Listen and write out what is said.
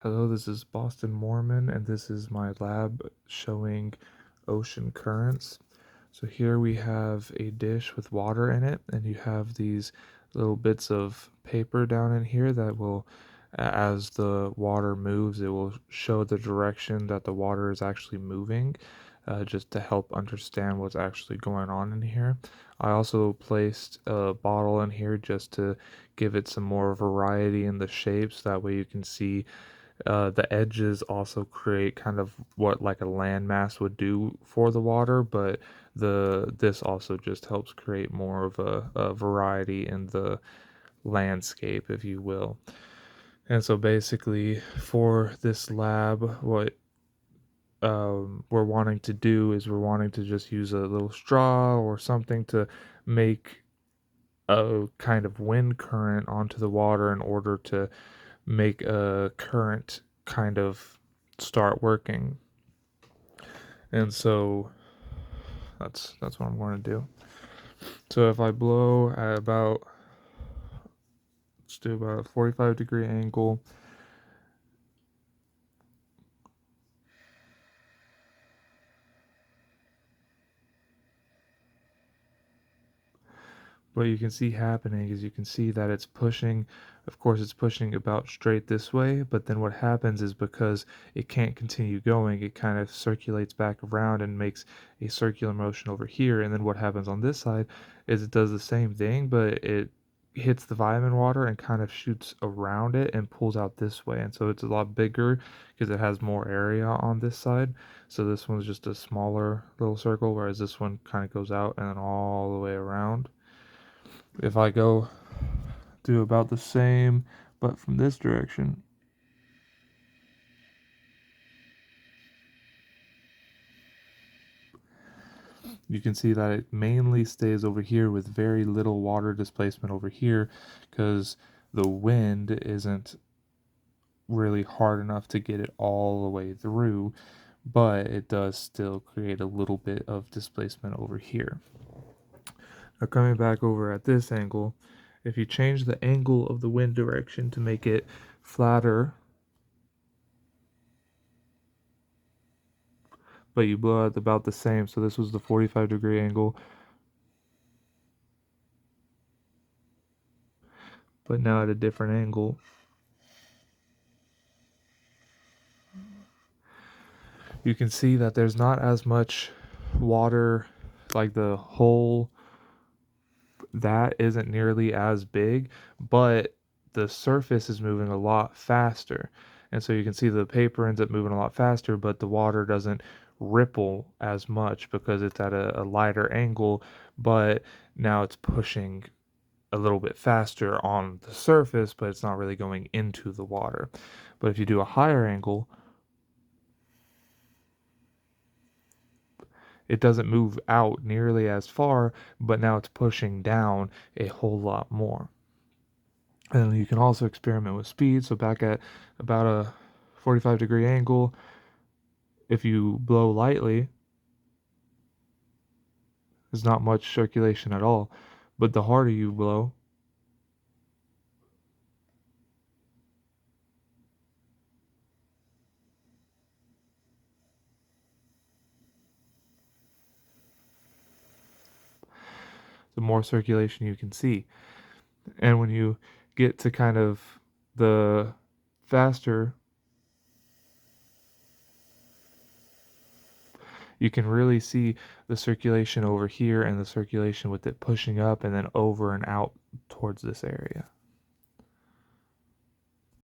Hello, this is Boston Mormon, and this is my lab showing ocean currents. So here we have a dish with water in it, and you have these little bits of paper down in here that will, as the water moves, it will show the direction that the water is actually moving, just to help understand what's actually going on in here. I also placed a bottle in here just to give it some more variety in the shapes. That way you can see the edges also create kind of what like a landmass would do for the water, but this also just helps create more of a variety in the landscape, if you will. And so basically, for this lab, what we're wanting to do is we're wanting to just use a little straw or something to make a kind of wind current onto the water in order to make a current kind of start working. And so that's what I'm going to do. So if I blow at about, let's do about a 45-degree angle. What you can see happening is you can see that it's pushing, of course it's pushing about straight this way, but then what happens is because it can't continue going, it kind of circulates back around and makes a circular motion over here. And then what happens on this side is it does the same thing, but it hits the vitamin water and kind of shoots around it and pulls out this way. And so it's a lot bigger because it has more area on this side. So this one's just a smaller little circle, whereas this one kind of goes out and then all the way around. If I go do about the same, but from this direction, you can see that it mainly stays over here with very little water displacement over here because the wind isn't really hard enough to get it all the way through, but it does still create a little bit of displacement over here. Now coming back over at this angle, if you change the angle of the wind direction to make it flatter, but you blow out about the same, so this was the 45-degree angle, but now at a different angle. You can see that there's not as much water, like the hole that isn't nearly as big, but the surface is moving a lot faster. And so you can see the paper ends up moving a lot faster, but the water doesn't ripple as much because it's at a lighter angle, but now it's pushing a little bit faster on the surface, but it's not really going into the water. But if you do a higher angle, it doesn't move out nearly as far, but now it's pushing down a whole lot more. And you can also experiment with speed. So back at about a 45-degree angle, if you blow lightly, there's not much circulation at all. But the harder you blow, the more circulation you can see. And when you get to kind of the faster, you can really see the circulation over here and the circulation with it pushing up and then over and out towards this area.